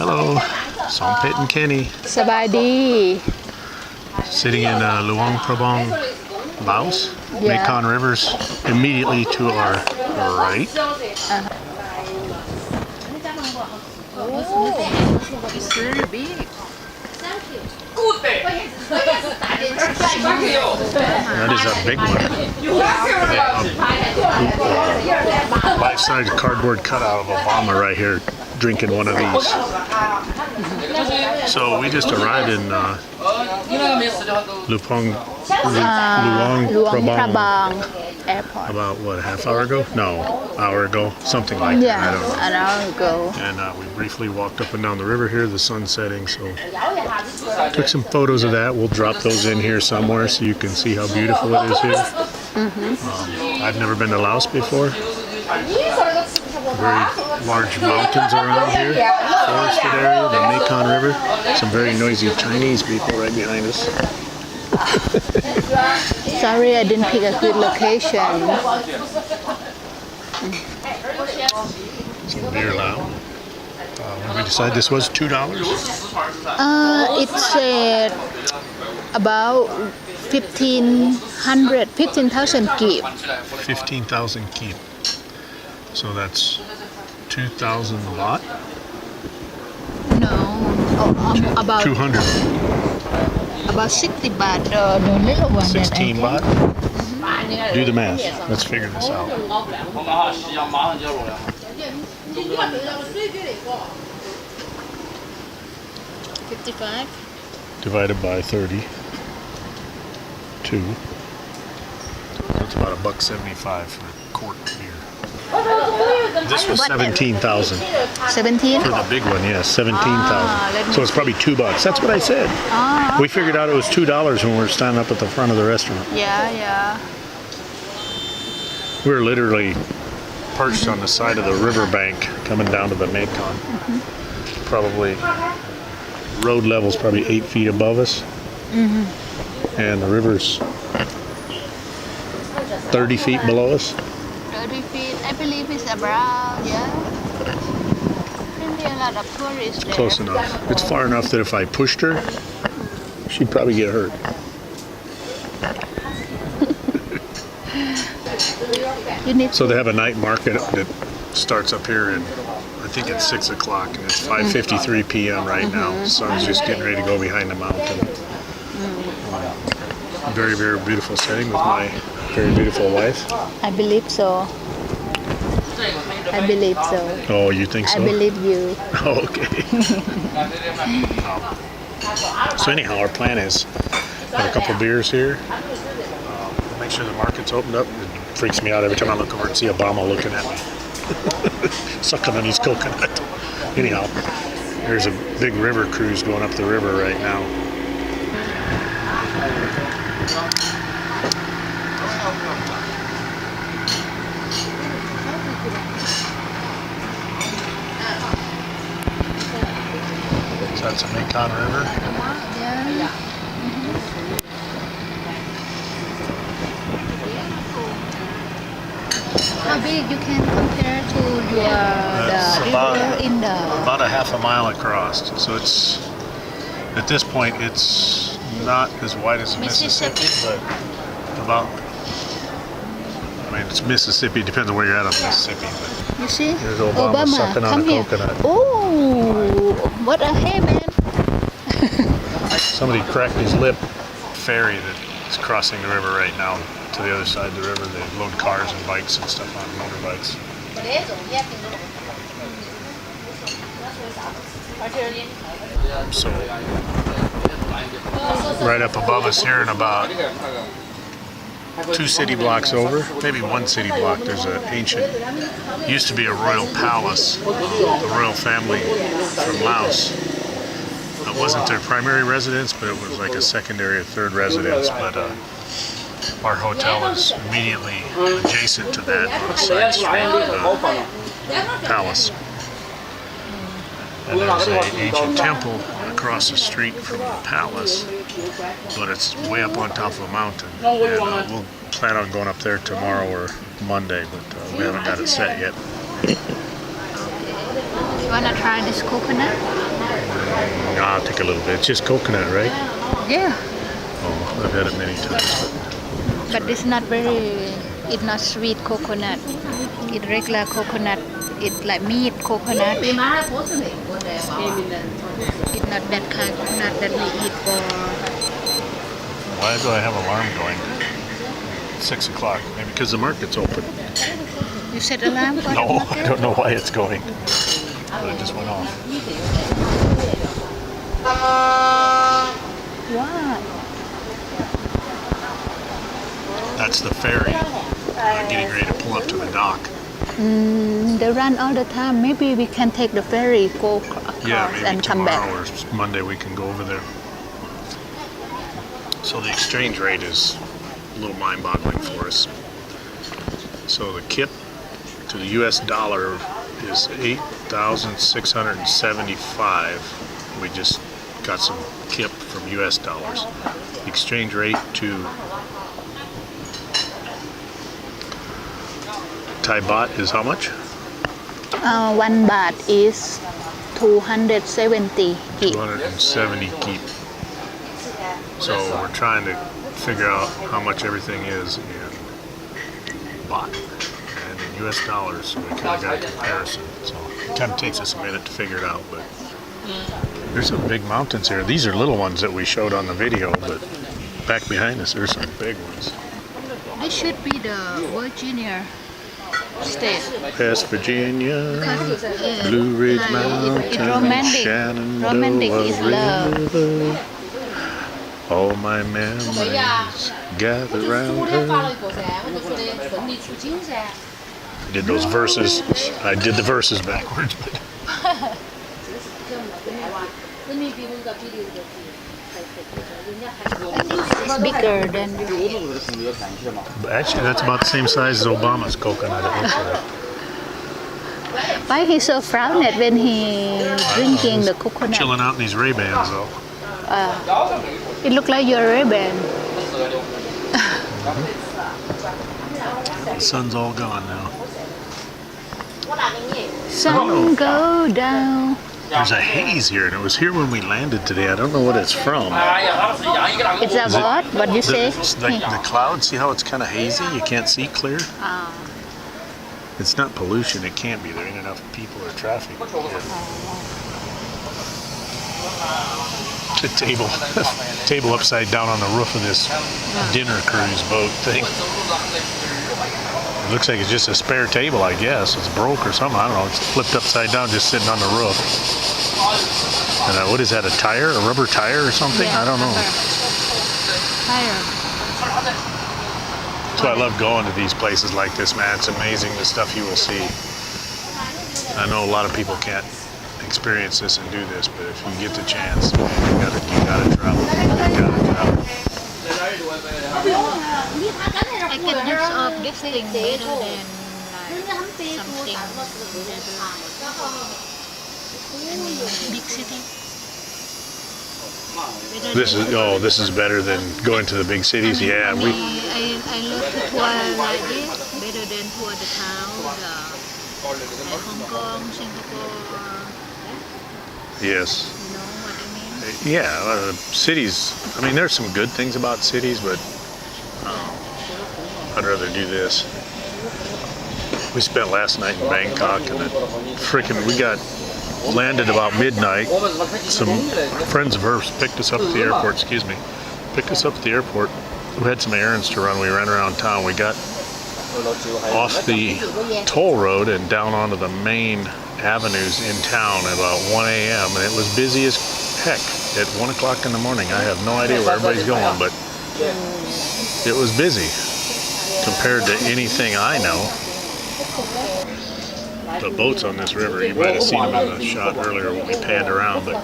Hello, Sompet and Kenny. สบายดี Sitting in Luang Prabang, Laos. Yeah. Mekong River's immediately to our right. It's really big. That is a big one. Life-size cardboard cutout of Obama right here, drinking one of these. So we just arrived in Luang Prabang Airport. about what, a half hour ago? No, hour ago, something like that. I don't know. An hour ago. And we briefly walked up and down the river here, the sun setting, so took some photos of that. We'll drop those in here somewhere so you can see how beautiful it is here. I've never been to Laos before. Very large mountains around here, forested area, the Mekong River. Some very noisy Chinese people right behind us. Sorry, I didn't pick a good location. Some beer lounge. We decided this was $2. It's about 15,000 kip. 15,000 kip. So that's 2,000 baht. No, about 200. about 60 baht. The little one. 16 baht. Do the math. Let's figure this out. 55. Divided by 32. That's about $1.75 for a quart of beer. This was 17,000. 17? For the big one, yes, 17,000. So it's probably $2. That's what I said. We figured out it was $2 when we were standing up at the front of the restaurant. Yeah. We were literally perched on the side of the riverbank coming down to the Mekong. Probably, road level's probably 8 feet above us. And the river's 30 feet below us. 30 feet, I believe it's around, Really a lot of tourists there. Close enough. It's far enough that if I pushed her, she'd probably get hurt. So they have a night market that starts up here, and I think it's 6 o'clock, and it's 5:53 p.m. right now. The sun's just getting ready to go behind the mountain. Very, very beautiful setting with my very beautiful wife. I believe so. Oh, you think so? I believe you. Oh, okay. So anyhow, our plan is have a couple beers here. Make sure the market's opened up. It freaks me out every time I look over and see Obama looking at me. Sucking on his coconut. Anyhow, there's a big river cruise going up the river right now. So that's a Mekong River. How big you can compare to your the river in the about a half a mile across. So it's at this point it's not as wide as Mississippi, but about. I mean, it's Mississippi. Depends on where you're at on Mississippi. But you see? there's Obama sucking on a coconut. Oh, what a hey man! Somebody cracked his lip. Ferry that's crossing the river right now to the other side of the river. They load cars and bikes and stuff on motorbikes. So right up above us here and about 2 city blocks over, maybe 1 city block, there's an ancient, used to be a royal palace. The royal family from Laos. It wasn't their primary residence, but it was like a secondary or third residence. But our hotel is immediately adjacent to that on a side street of the palace. And there's an ancient temple across the street from the palace, but it's way up on top of a mountain. And we'll plan on going up there tomorrow or Monday, but we haven't got it set yet. You wanna try this coconut? I'll take a little bit. It's just coconut, right? Yeah, Oh, I've had it many times. but it's not sweet coconut. It's regular coconut. It's like meat coconut. It's not that kind of coconut that we eat for. Why do I have alarm going? 6 o'clock. Maybe because the market's open. You set alarm for the No, I market? don't know why it's going. But it just went off. Wow. That's the ferry. Getting ready to pull up to the dock. They run all the time. Maybe we can take the ferry, go across Yeah, maybe and come back. tomorrow or Monday we can go over there. So the exchange rate is a little mind-boggling for us. So the kip to the US dollar is 8,675. We just got some kip from US dollars. The exchange rate to Thai baht is how much? 1 baht is 270 kip. 270 kip. So we're trying to figure out how much everything is in baht and in US dollars, so we kind of got a comparison. So it kind of takes us a minute to figure it out, but there's some big mountains here. These are little ones that we showed on the video, but back behind us there's some big ones. This should be the Virginia state. West Virginia, Because, Blue Ridge it's Mountain, romantic. Shenandoah Romantic is love. River. All my memories gather round her. I did those verses. I did the verses backwards. But It's bigger than actually, that's about the same size as Obama's coconut. It looks like. Why he's so frowned when he drinking the coconut? Chilling out in these Ray-Bans, though. It look like you're a Ray-Ban. The sun's all gone now. Sun go down. There's a haze here, and it was here when we landed today. I don't know what it's from. It's a what? What you say? The clouds, see how it's kind of hazy? You can't see clear? It's not pollution. It can't be. There ain't enough people or traffic. The table upside down on the roof of this dinner cruise boat thing. It looks like it's just a spare table, I guess. It's broke or something. I don't know. It's flipped upside down, just sitting on the roof. And what is that? A tire? A rubber tire or something? Yeah, I don't know. Tire. So I love going to these places like this, man. It's amazing the stuff you will see. I know a lot of people can't experience this and do this, but if you get the chance, man, you gotta travel. You gotta travel. I can use of this thing better than like something in big city. This is better than going to the big cities. Yeah, I love to tour like this better than tour the town, like Hong Kong, Singapore. yes. You know what I mean? Yeah, cities. I mean, there's some good things about cities, but I'd rather do this. We spent last night in Bangkok, and we got landed about midnight. Some friends of hers picked us up at the airport. Picked us up at the airport. We had some errands to run. We ran around town. We got off the toll road and down onto the main avenues in town at about 1 a.m. and it was busy as heck at 1 o'clock in the morning. I have no idea where everybody's going, but it was busy compared to anything I know. The boats on this river, you might have seen them in the shot earlier when we panned around, but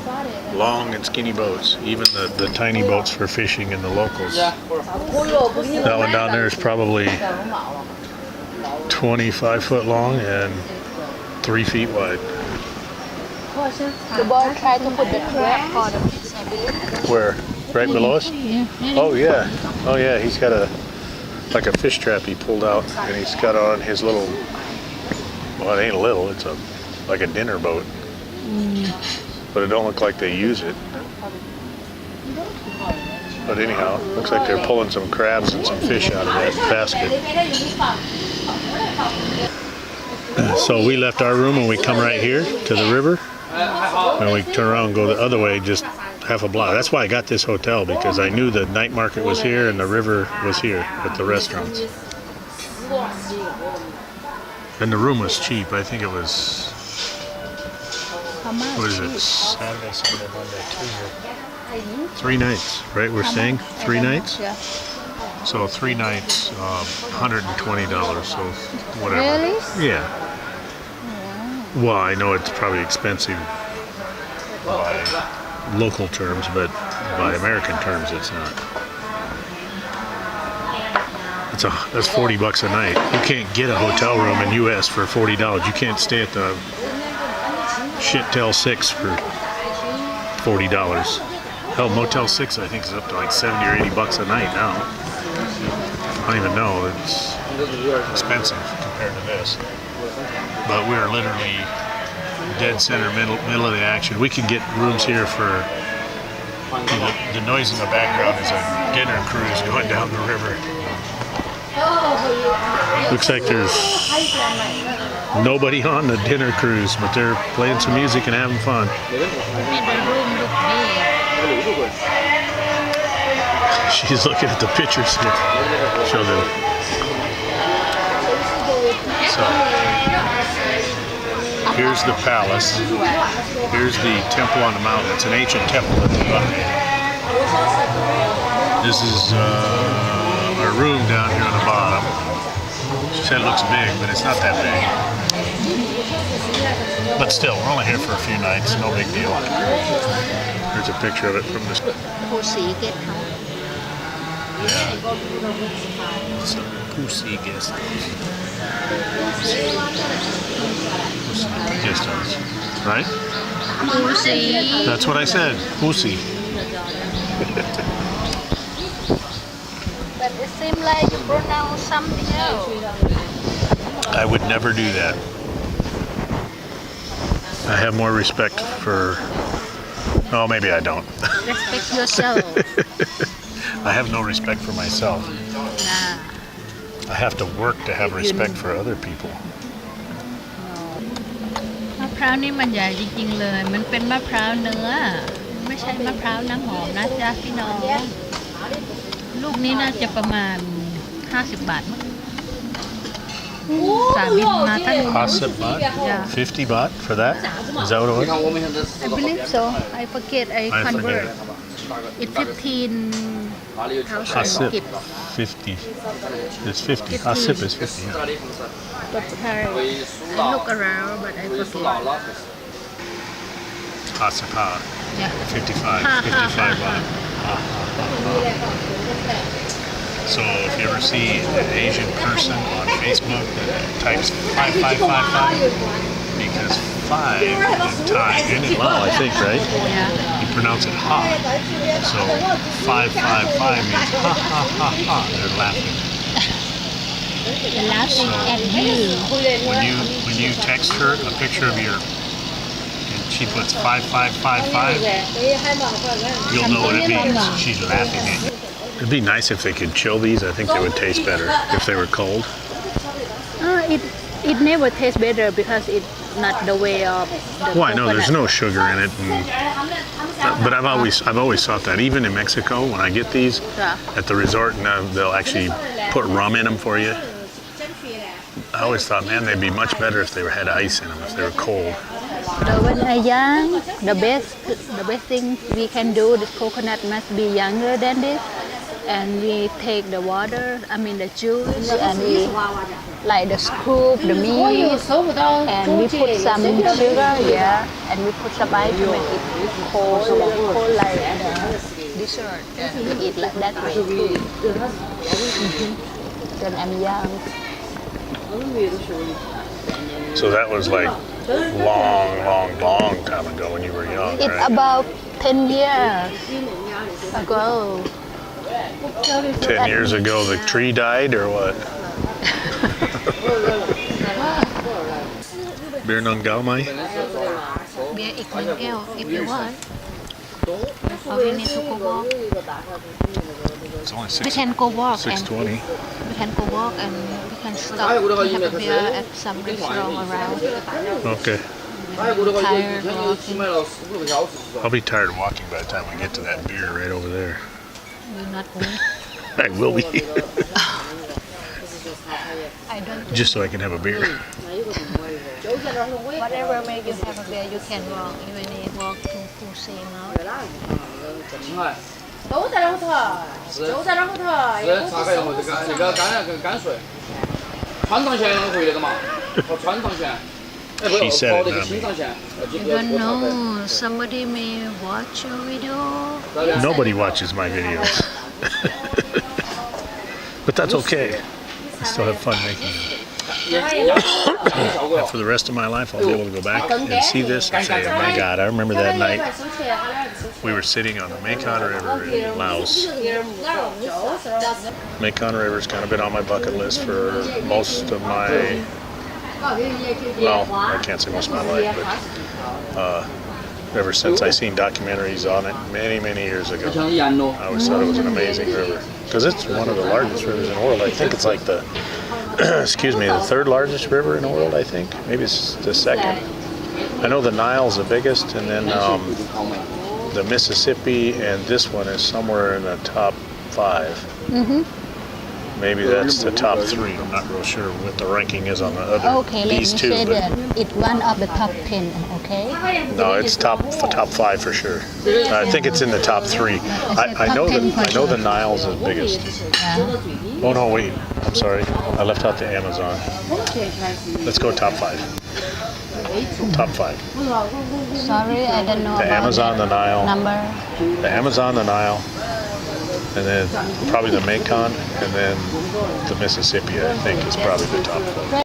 long and skinny boats, even the tiny boats for fishing and the locals. That one down there is probably 25 foot long and 3 feet wide. The boy tried to put the trap on him. Where? Right below us? Yeah. Oh yeah, he's got like a fish trap he pulled out, and he's got on his little, well, it ain't little, it's like a dinner boat. but it don't look like they use it. But anyhow, looks like they're pulling some crabs and some fish out of that basket. So we left our room and we come right here to the river, and we turn around and go the other way, just half a block. That's why I got this hotel, because I knew the night market was here and the river was here with the restaurants. And the room was cheap. I think it was, How much? what is it, Saturday, Sunday, Monday, Tuesday. 3 nights, right? We're staying 3 nights? Yeah. So 3 nights, $120, so whatever. Really? Yeah. Well, I know it's probably expensive by local terms, but by American terms, it's not. That's $40 a night. You can't get a hotel room in U.S. for $40. You can't stay at the Shitel 6 for $40. Hell, Motel 6 I think is up to like $70 or $80 a night now. I don't even know. It's expensive compared to this. But we're literally dead center, middle of the action. We can get rooms here for, the noise in the background is a dinner cruise going down the river. Looks like there's nobody on the dinner cruise, but they're playing some music and having fun. She's looking at the pictures to show them. So, here's the palace. Here's the temple on the mountain. It's an ancient temple at the bottom. This is our room down here on the bottom. She said it looks big, but it's not that big. But still, we're only here for a few nights. No big deal. Here's a picture of it from this. Yeah. It's a Pussy guest house. Pussy guest house. Right? Pussy. That's what I said. Pussy. But it seems like you pronounce something else. I would never do that. I have more respect for... Oh, maybe I don't. Respect yourself. I have no respect for myself. Nah. I have to work to have respect for other people. มะพร้าวนี่มันใหญ่จริงๆเลย มันเป็นมะพร้าวเนื้อ ไม่ใช่มะพร้าวน้ำหอมนะจ๊ะพี่น้อง ลูกนี้น่าจะประมาณ50 บาทมั้งสาบินมาตั้ง 50 baht? Yeah. 50 baht for that? Is that what it was? I believe so. I forget. I convert. It's 15,000 Hasip, kip. 50. It's 50. Hasip is 50. Yeah. But I look around, but I forget. Hasipa, Yeah. 55. 55 baht. So if you ever see an Asian person on Facebook that types 5555, because 5 in Thai and in Lao, I think, right? Yeah. You pronounce it ha. So 555 means ha ha ha ha. They're laughing. They're laughing at you. When you text her a picture of your, and she puts 5555, you'll know what it means. She's laughing at you. It'd be nice if they could chill these. I think they would taste better if they were cold. It never tastes better because it's not the way of the Well, I know there's coconut. no sugar in it, but I've always thought that. Even in Mexico, when I get these Yeah. at the resort, and they'll actually put rum in them for you. I always thought, man, they'd be much better if they had ice in them, if they were cold. When I young, the best thing we can do, this coconut must be younger than this, and we take the water, the juice, and we like the scoop, the meat, and we put some sugar, and we put some ice to make it cold like dessert. We eat like that way. When I'm young. So that was like long time ago when you were young, It's right? about 10 years ago. 10 years ago, the tree died, or what? Bir nang galmai? เบียร์อีกหนึ่งแก้ว if you want or we need to go walk It's only we can go walk and 6:20. we can go walk and we can stop and have a beer at some restaurant around Okay. tired walking I'll be tired of walking by the time we get to that beer right over there. will not be I will be. I don't Just so I can have a beer. whatever make you have a beer you can walk even if you walk to Fusing out 都在那后头，就在那后头。查开以后，这个泔水，川藏线会那个嘛？川藏线，哎不 She 是， said 跑 it, 那个 not 青 me. 藏线， you don't know somebody may watch your video Nobody watches my videos. But that's okay. I still have fun making them. And for the rest of my life, I'll be able to go back and see this and say, oh my God, I remember that night we were sitting on the Mekong River in Laos. Mekong River's kind of been on my bucket list for most of my, well, I can't say most of my life, but ever since I seen documentaries on it many years ago. I always thought it was an amazing river because it's one of the largest rivers in the world. I think it's like the excuse me, the third largest river in the world, I think. Maybe it's the second. I know the Nile's the biggest, and then the Mississippi, and this one is somewhere in the top 5. Maybe that's the top 3. I'm not real sure what the ranking is on the other. okay let me these two, say but that it's one of the top 10 okay no, it's top 5 for sure. I think it's in the top 3. I know the Nile's the biggest. yeah. Oh no, wait. I'm sorry. I left out the Amazon. Let's go top 5. Top 5. sorry I don't know The about Amazon, the Nile. number The Amazon, the Nile, and then probably the Mekong, and then the Mississippi, I think, is probably the top 4.